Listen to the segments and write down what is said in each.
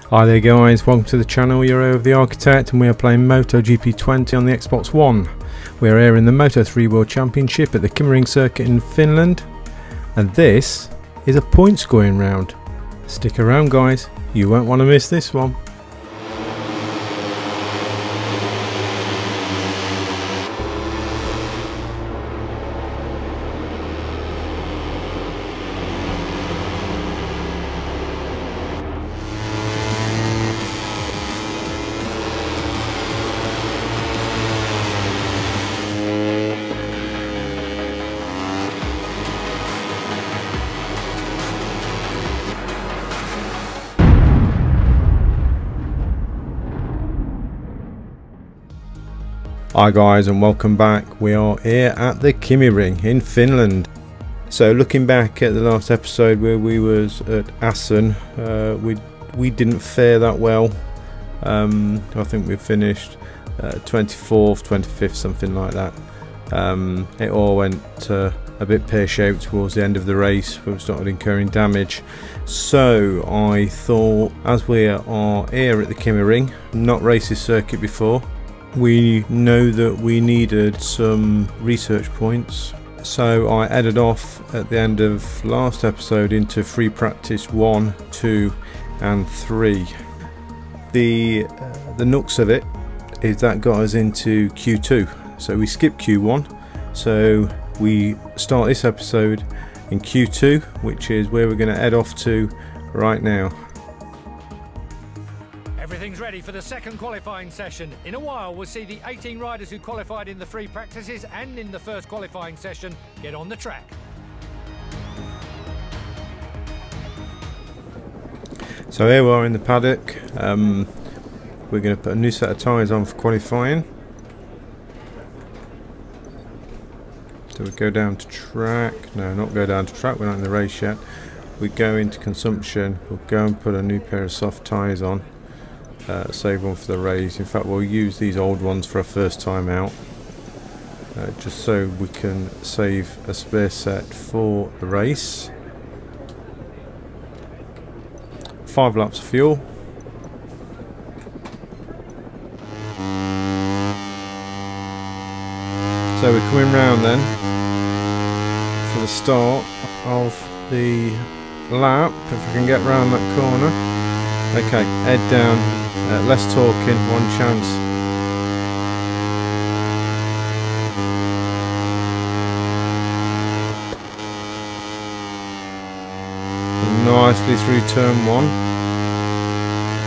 Hi there guys, welcome to the channel. You're over the Architect and we are playing MotoGP 20 on the Xbox One. We are airing the Moto3 World Championship at the KymiRing Circuit in Finland, and this is a point scoring round. Stick around guys, you won't want to miss this one. Hi guys and welcome back. We are here at the KymiRing in Finland. So looking back at the last episode where we was at Assen, we didn't fare that well. I think we finished 24th, 25th, something like that. It all went a bit pear-shaped towards the end of the race. We started incurring damage. So I thought, as we are here at the KymiRing, not raced this circuit before, we know that we needed some research points, so I added off at the end of last episode into free practice 1, 2 and 3. The nux of it is that got us into Q2, so we skipped Q1, so we start this episode in Q2, which is where we're going to head off to right now. Everything's ready for the second qualifying session. In a while, we'll see the 18 riders who qualified in the free practices and in the first qualifying session get on the track. So here we are in the paddock. We're going to put a new set of tyres on for qualifying. So we go down to track. No, not go down to track. We're not in the race yet. We go into consumption. We'll go and put a new pair of soft tyres on. Save one for the race. In fact, we'll use these old ones for our first time out, just so we can save a spare set for the race. 5 laps of fuel. So we're coming round then for the start of the lap, if we can get round that corner. Okay, head down, less talking, one chance. Nicely through turn 1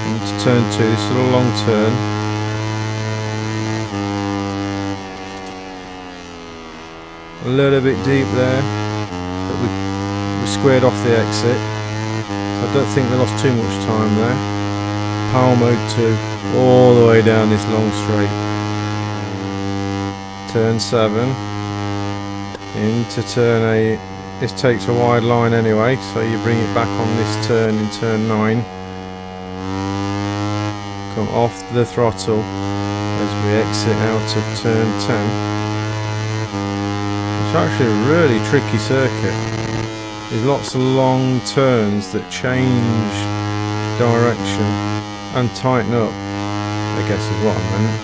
into turn 2. This is a long turn. A little bit deep there, but we squared off the exit. I don't think they lost too much time there. Power mode 2, all the way down this long straight. Turn 7, into turn 8. This takes a wide line anyway, so you bring it back on this turn in turn 9. Come off the throttle as we exit out of turn 10. It's actually a really tricky circuit. There's lots of long turns that change direction and tighten up, I guess is what I meant.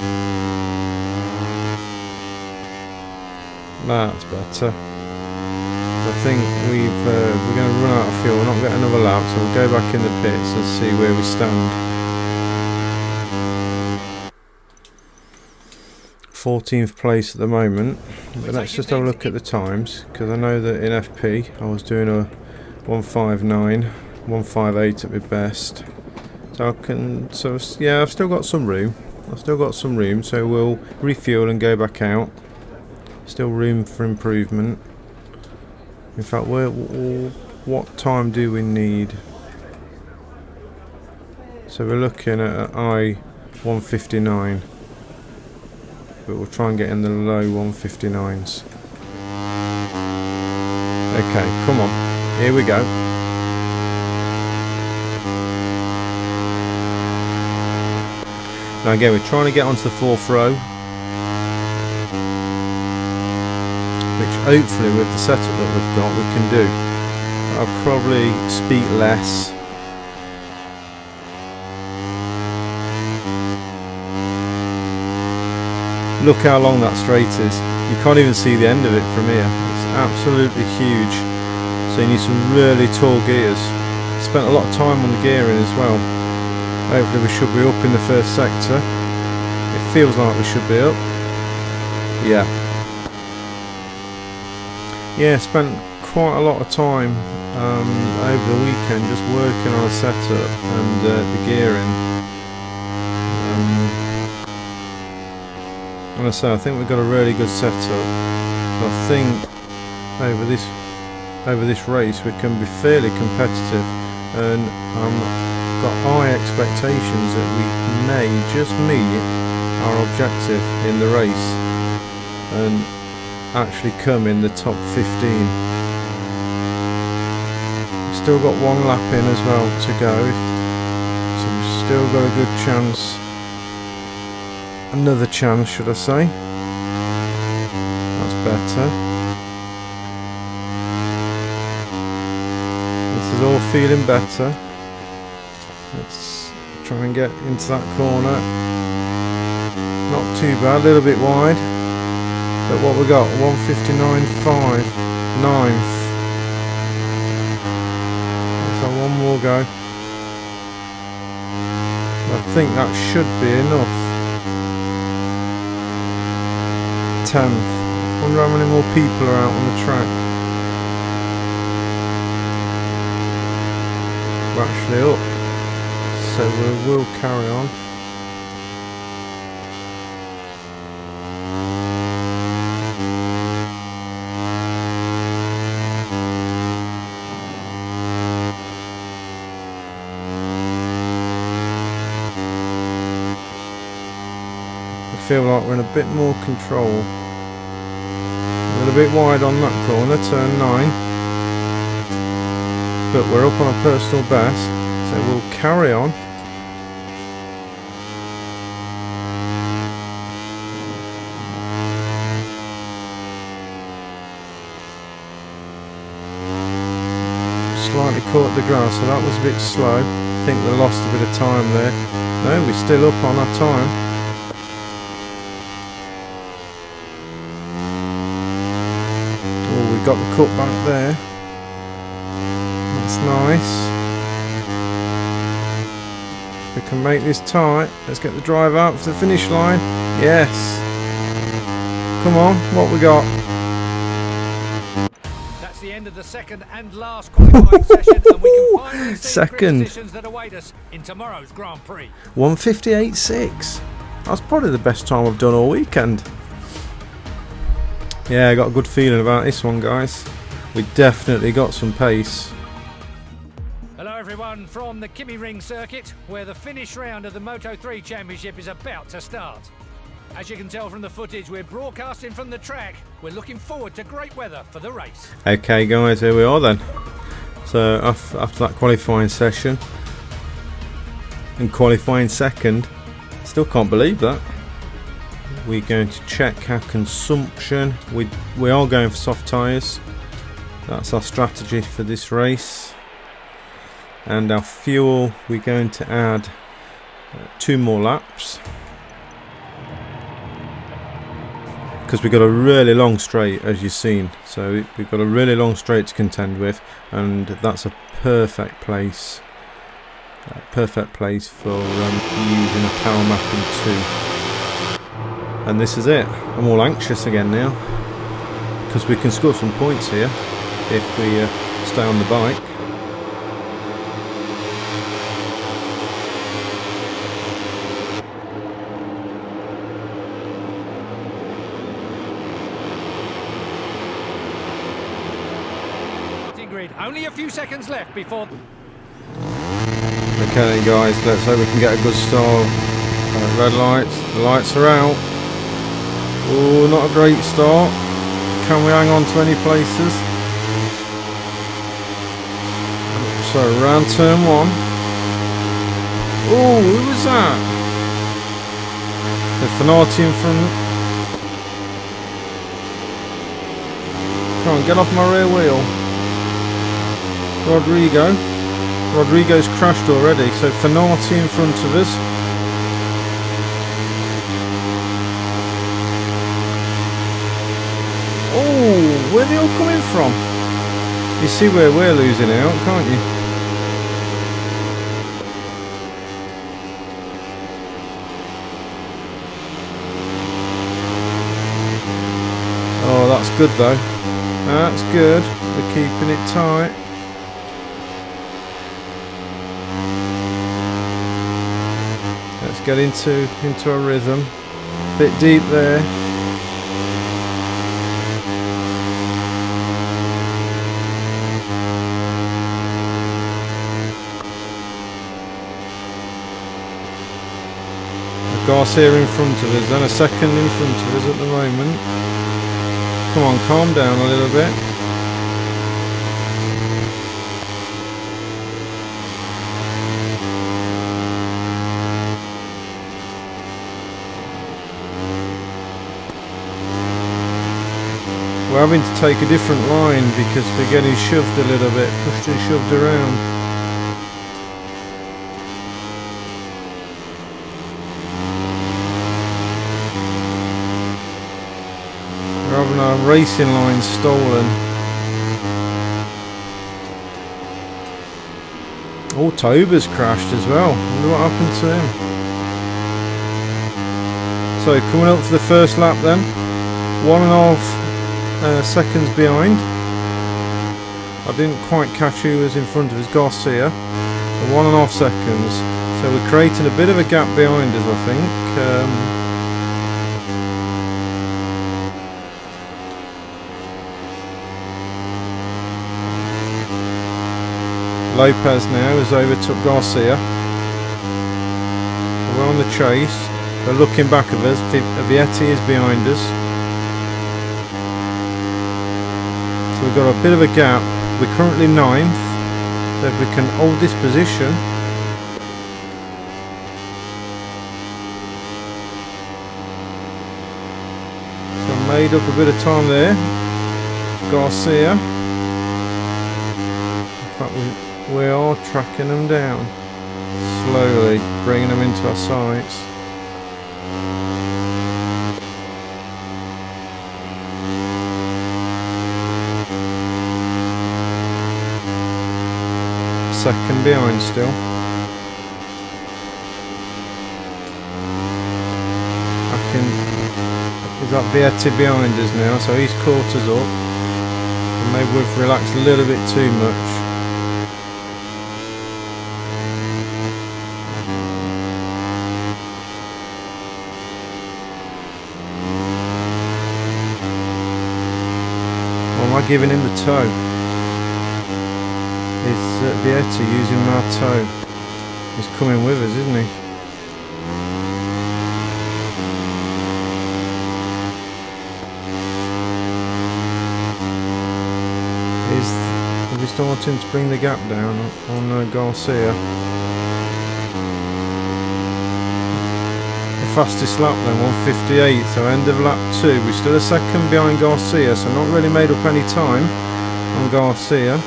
That's better. I think we're going to run out of fuel, we're not getting another lap, so we'll go back in the pits and see where we stand. 14th place at the moment, but let's just have a look at the times, because I know that in FP I was doing a 159, 158 at my best, so yeah, I've still got some room, so we'll refuel and go back out. Still room for improvement. In fact, what time do we need? So we're looking at I-159. But we'll try and get in the low 159s. Okay, come on. Here we go. Now again, we're trying to get onto the 4th row, which hopefully with the setup that we've got we can do. I'll probably speak less Look how long that straight is. You can't even see the end of it from here. It's absolutely huge. So you need some really tall gears. Spent a lot of time on the gearing as well. Hopefully we should be up in the first sector. It feels like we should be up. Yeah. Yeah, spent quite a lot of time over the weekend just working on a setup and the gearing. And I think we've got a really good setup. So I think over this race we can be fairly competitive, and I've got high expectations that we may just meet our objective in the race and actually come in the top 15. We've still got one lap in as well to go, so we've still got a good chance. Another chance, should I say. That's better. This is all feeling better. Let's try and get into that corner. Not too bad, a little bit wide. But what we got? 159.5. 9th. So one more go. I think that should be enough. 10th. Wonder how many more people are out on the track. We're actually up, so we will carry on. I feel like we're in a bit more control. A little bit wide on that corner, turn 9. But we're up on a personal best, so we'll carry on. Slightly caught the grass, so that was a bit slow. I think we lost a bit of time there. No, we're still up on our time. Got the cut back there. That's nice. If we can make this tight, let's get the drive out for the finish line. Yes. Come on, what we got? That's the end of the second and last qualifying session, and we can finally see the positions that await us in tomorrow's Grand Prix. 1:58.6. That's probably the best time I've done all weekend. Yeah, I got a good feeling about this one, guys. We definitely got some pace. Hello everyone from the KymiRing Circuit, where the finish round of the Moto3 Championship is about to start. As you can tell from the footage, we're broadcasting from the track. We're looking forward to great weather for the race. Okay guys, here we are then. So after that qualifying session and qualifying second, still can't believe that. We're going to check our consumption. We are going for soft tyres. That's our strategy for this race. And our fuel, we're going to add 2 more laps, because we've got a really long straight, as you've seen. So we've got a really long straight to contend with, and that's a perfect place. Perfect place for using a power map in 2. And this is it. I'm all anxious again now, because we can score some points here if we stay on the bike. Grid. Only a few seconds left before. Okay then guys, let's hope we can get a good start. Red lights, the lights are out. Oh, not a great start. Can we hang on to any places? So round turn 1. Oh, who was that? The Finati in front. Come on, get off my rear wheel. Rodrigo's crashed already, so Finati in front of us. Where are they all coming from? You see where we're losing out, can't you? Oh, that's good though. That's good. We're keeping it tight. Let's get into a rhythm. Bit deep there. Garcia in front of us, and a second in front of us at the moment. Come on, calm down a little bit. We're having to take a different line because we're getting shoved a little bit, pushed and shoved around. We're having our racing line stolen. Oh, Toba's crashed as well. I wonder what happened to him. So coming up for the first lap then. 1.5 seconds behind. I didn't quite catch who was in front of us, Garcia. 1.5 seconds. So we're creating a bit of a gap behind us, I think. Lopez now has overtook Garcia. We're on the chase. They're looking back of us. Vietti is behind us. So we've got a bit of a gap. We're currently 9th. So if we can hold this position. So made up a bit of time there. Garcia. In fact, we are tracking them down. Slowly bringing them into our sights. Second behind still. Is that Vietti behind us now? So he's caught us up. And maybe we've relaxed a little bit too much. Am I giving him the toe? Is Vietti using our toe? He's coming with us, isn't he? Is he starting to bring the gap down on Garcia? Fastest lap then, 1:58, so end of lap 2. We're still a second behind Garcia, so not really made up any time on Garcia.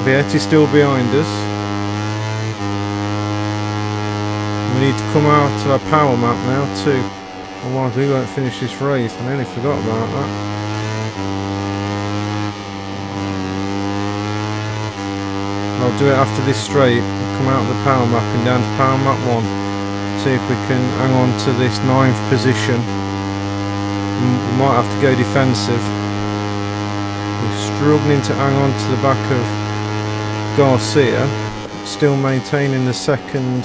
Vietti still behind us. We need to come out to our power map now too. Otherwise we won't finish this race. I nearly forgot about that. I'll do it after this straight. Come out of the power map and down to power map 1. See if we can hang on to this 9th position. We might have to go defensive. We're struggling to hang on to the back of Garcia. Still maintaining the second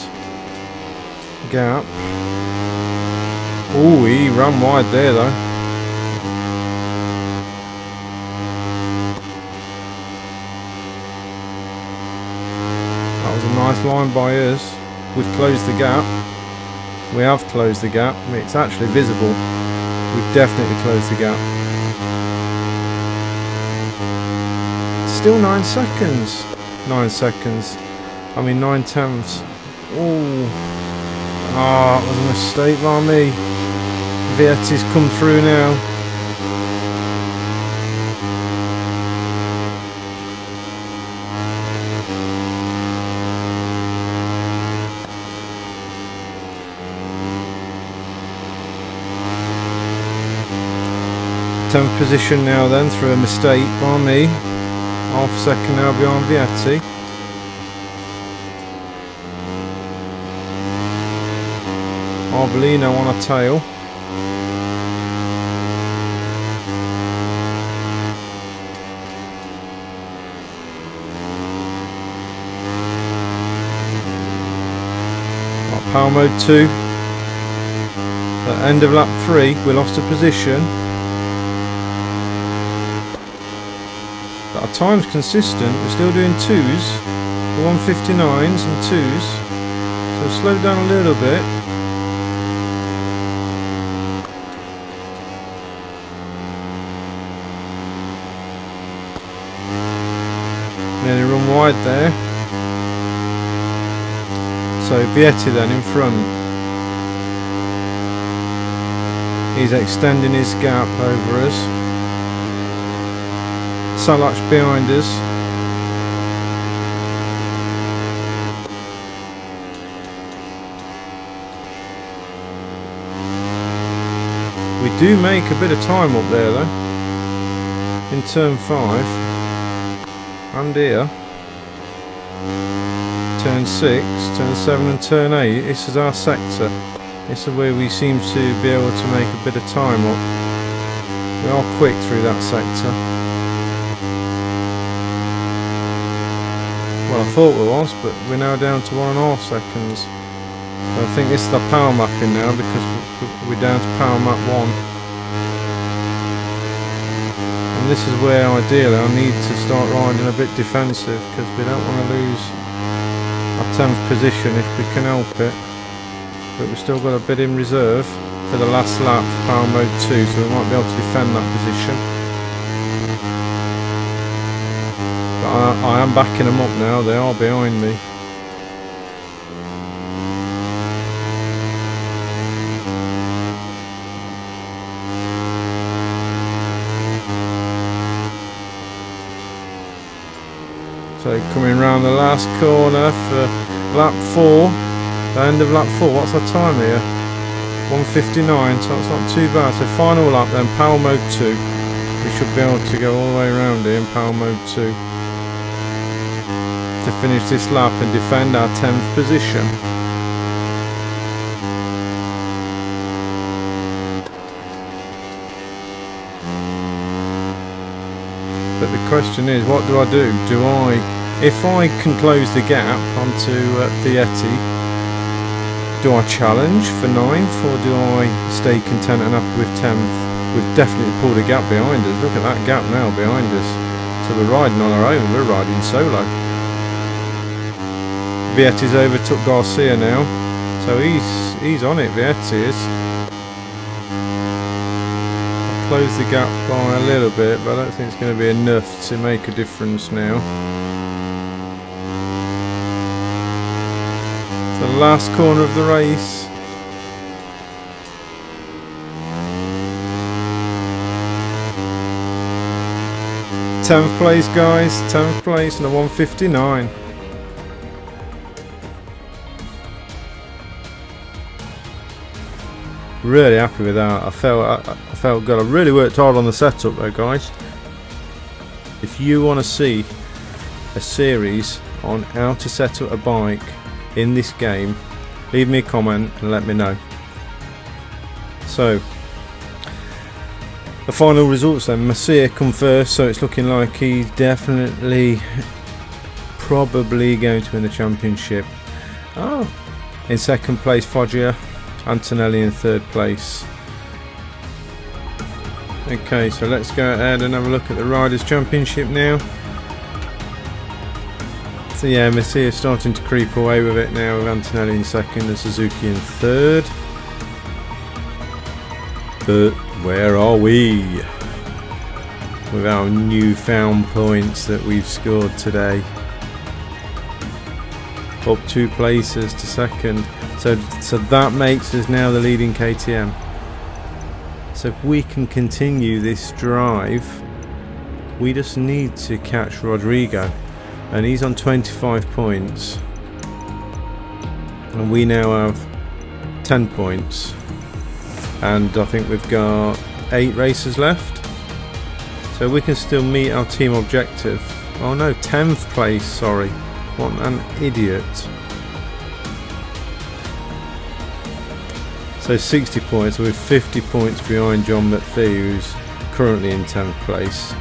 gap. Oh, he ran wide there though. Nice line by us. We've closed the gap. We have closed the gap. I mean, it's actually visible. We've definitely closed the gap. Still 9 seconds. 9 seconds. I mean 9/10. Oh, that was a mistake by me. Vietti's come through now. 10th position now then through a mistake by me. Half a second now behind Vietti. Arbolino on a tail. Power mode 2. At end of lap 3 we lost a position. But our time's consistent, we're still doing 2s, the 159s and 2s. So slow down a little bit. Nearly run wide there. So Vietti then in front. He's extending his gap over us. Salach behind us. We do make a bit of time up there though. In turn 5. And here. Turn 6, turn 7 and turn 8, this is our sector. This is where we seem to be able to make a bit of time up. We are quick through that sector. Well, I thought we was, but we're now down to 1.5 seconds. So I think this is the power mapping now because we're down to power map 1. And this is where ideally I need to start riding a bit defensive because we don't want to lose our 10th position if we can help it, but we've still got a bit in reserve for the last lap for power mode 2, so we might be able to defend that position. But I am backing them up now, they are behind me. So coming round the last corner for lap 4, the end of lap 4, what's our time here? 1:59, so it's not too bad. So final lap then, power mode 2. We should be able to go all the way around here in power mode 2 to finish this lap and defend our 10th position. But the question is, what do I do? If I can close the gap onto Vietti, do I challenge for 9th or do I stay content and happy with 10th? We've definitely pulled a gap behind us. Look at that gap now behind us. So we're riding on our own, we're riding solo. Vietti's overtook Garcia now, so he's on it, Vietti is. Close the gap by a little bit, but I don't think it's going to be enough to make a difference now. The last corner of the race. Tenth place, guys. 10th place in a 1:59. Really happy with that. I felt good. I really worked hard on the setup though, guys. If you want to see a series on how to set up a bike in this game, leave me a comment and let me know. So the final results then, Masia come first, so it's looking like he's definitely probably going to win the championship. Oh, in second place Foggia, Antonelli in third place. Okay, so let's go ahead and have a look at the Riders' Championship now. So yeah, Masia is starting to creep away with it now, with Antonelli in second and Suzuki in third. But where are we with our newfound points that we've scored today? Up 2 places to second. So that makes us now the leading KTM. So if we can continue this drive, we just need to catch Rodrigo, and he's on 25 points and we now have 10 points, and I think we've got 8 races left. So we can still meet our team objective. Oh no, 10th place, sorry. What an idiot. So 60 points, so we're 50 points behind John McPhee, who's currently in 10th place.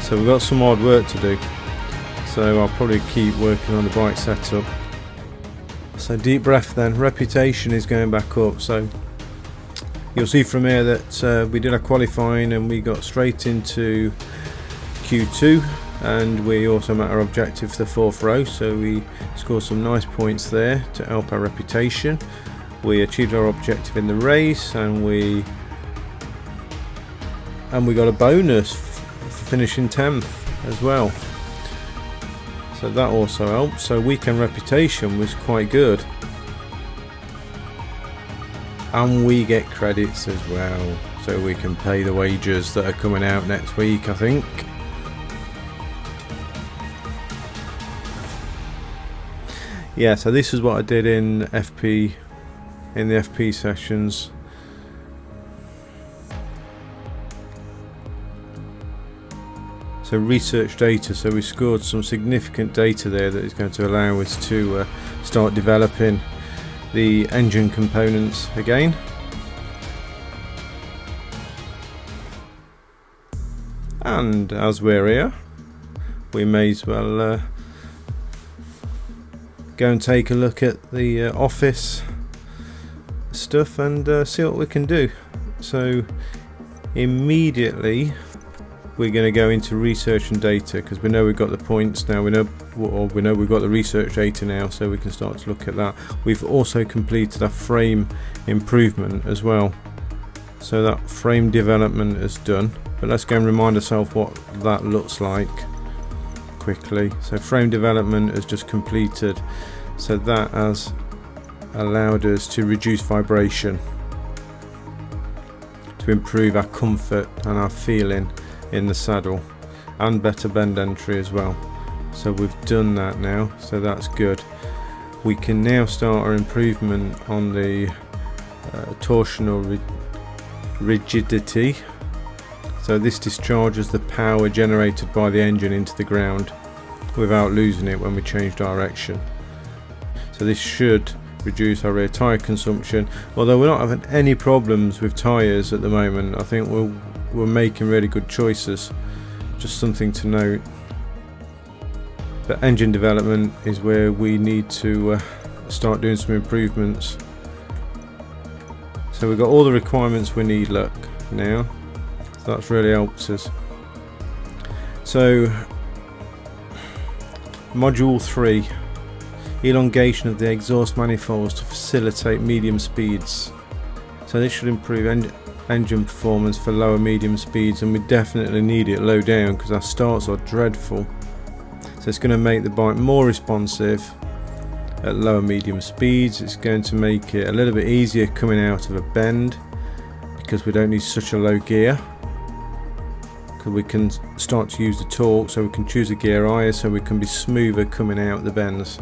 So we've got some hard work to do. So I'll probably keep working on the bike setup. So deep breath then. Reputation is going back up. So you'll see from here that we did our qualifying and we got straight into Q2, and we also met our objective for the 4th row. So we scored some nice points there to help our reputation. We achieved our objective in the race, and we got a bonus for finishing 10th as well. So that also helped. So weekend reputation was quite good, and we get credits as well, so we can pay the wages that are coming out next week, I think. Yeah, so this is what I did in FP, in the FP sessions. So research data, so we scored some significant data there that is going to allow us to start developing the engine components again. And as we're here, we may as well go and take a look at the office stuff and see what we can do. So immediately we're going to go into research and data, because we know we've got the points now, we know we've got the research data now, so we can start to look at that. We've also completed a frame improvement as well, so that frame development is done. But let's go and remind ourselves what that looks like quickly. So frame development is just completed, so that has allowed us to reduce vibration, to improve our comfort and our feeling in the saddle, and better bend entry as well. So we've done that now, so that's good. We can now start our improvement on the torsional rigidity. So this discharges the power generated by the engine into the ground without losing it when we change direction. So this should reduce our rear tyre consumption. Although we're not having any problems with tyres at the moment, I think we're making really good choices. Just something to note. But engine development is where we need to start doing some improvements. So we've got all the requirements we need, look, now. So that's really helped us. So module 3, elongation of the exhaust manifolds to facilitate medium speeds. So this should improve engine performance for lower medium speeds, and we definitely need it low down because our starts are dreadful. So it's going to make the bike more responsive at lower medium speeds. It's going to make it a little bit easier coming out of a bend because we don't need such a low gear, because we can start to use the torque, so we can choose a gear higher so we can be smoother coming out the bends.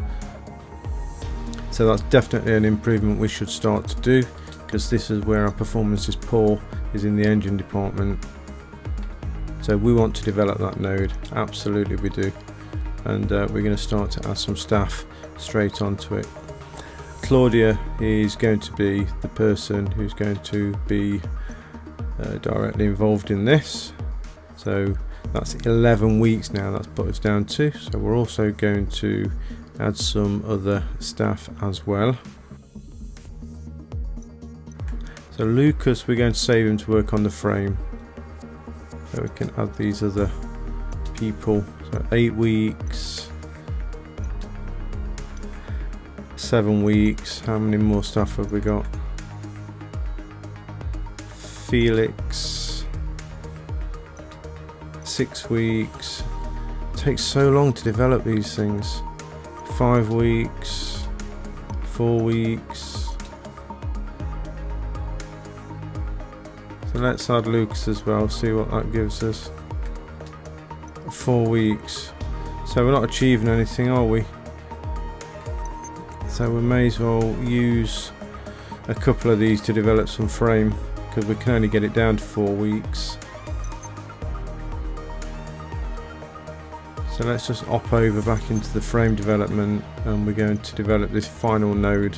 So that's definitely an improvement we should start to do, because this is where our performance is poor, is in the engine department. So we want to develop that node, absolutely we do, and we're going to start to add some staff straight onto it. Claudia is going to be the person who's going to be directly involved in this. So that's 11 weeks now that's put us down to. So we're also going to add some other staff as well. So Lucas, we're going to save him to work on the frame, so we can add these other people. So 8 weeks, 7 weeks. How many more staff have we got? Felix, 6 weeks. It takes so long to develop these things. 5 weeks, 4 weeks. So let's add Lucas as well, see what that gives us. 4 weeks. So we're not achieving anything, are we? So we may as well use a couple of these to develop some frame, because we can only get it down to 4 weeks. So let's just hop over back into the frame development, and we're going to develop this final node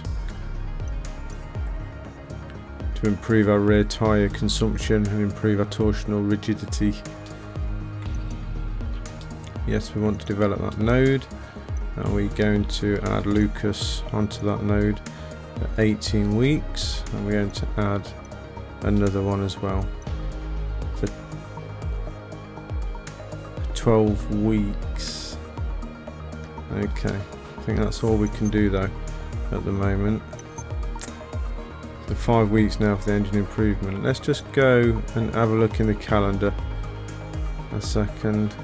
to improve our rear tyre consumption and improve our torsional rigidity. Yes, we want to develop that node, and we're going to add Lucas onto that node at 18 weeks, and we're going to add another one as well for 12 weeks. Okay, I think that's all we can do though at the moment. So 5 weeks now for the engine improvement. Let's just go and have a look in the calendar a second.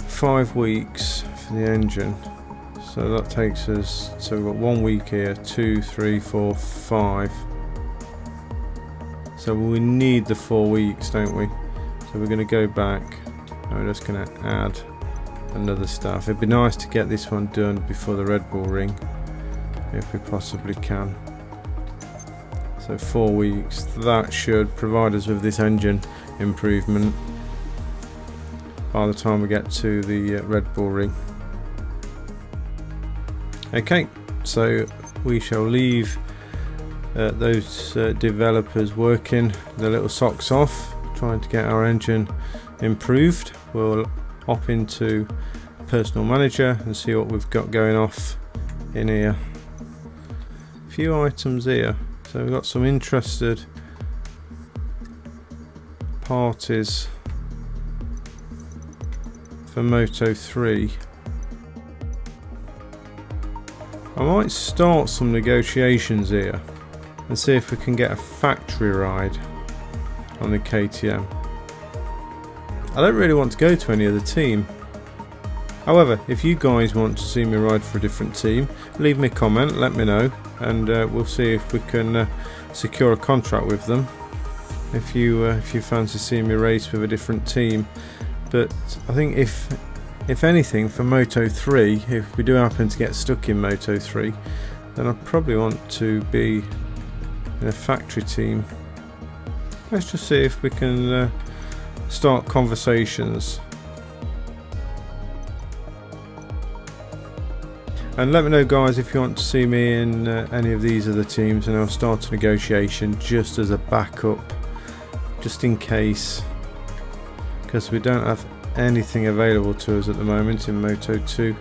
5 weeks for the engine, so that takes us, so we've got 1 week here, 2, 3, 4, 5, so we need the 4 weeks, don't we? So we're going to go back and we're just going to add another staff. It'd be nice to get this one done before the Red Bull Ring if we possibly can. So 4 weeks, that should provide us with this engine improvement by the time we get to the Red Bull Ring. Okay, so we shall leave those developers working their little socks off, trying to get our engine improved. We'll hop into Personal Manager and see what we've got going off in here. A few items here. So we've got some interested parties for Moto 3. I might start some negotiations here and see if we can get a factory ride on the KTM. I don't really want to go to any other team. However, if you guys want to see me ride for a different team, leave me a comment, let me know, and we'll see if we can secure a contract with them if you fancy seeing me race with a different team. But I think if anything for Moto 3, if we do happen to get stuck in Moto 3, then I probably want to be in a factory team. Let's just see if we can start conversations. And let me know guys if you want to see me in any of these other teams, and I'll start a negotiation just as a backup, just in case, because we don't have anything available to us at the moment in Moto 2.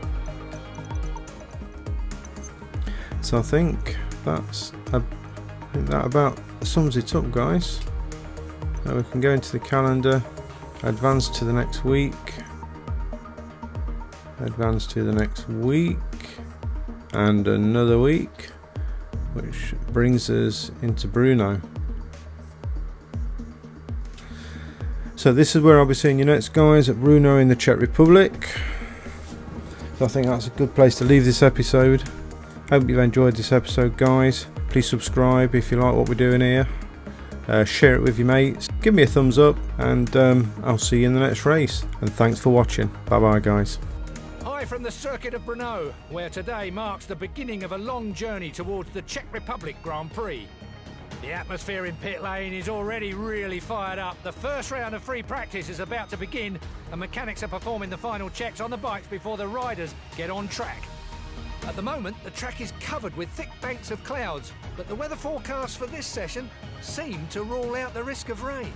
So I think that about sums it up, guys. Now we can go into the calendar, advance to the next week, advance to the next week, and another week, which brings us into Brno. So this is where I'll be seeing you next, guys, at Brno in the Czech Republic. So I think that's a good place to leave this episode. Hope you've enjoyed this episode, guys. Please subscribe if you like what we're doing here. Share it with your mates. Give me a thumbs up, and I'll see you in the next race. And thanks for watching. Bye bye, guys. Hi from the circuit of Brno, where today marks the beginning of a long journey towards the Czech Republic Grand Prix. The atmosphere in pit lane is already really fired up. The first round of free practice is about to begin, and mechanics are performing the final checks on the bikes before the riders get on track. At the moment, the track is covered with thick banks of clouds, but the weather forecasts for this session seem to rule out the risk of rain.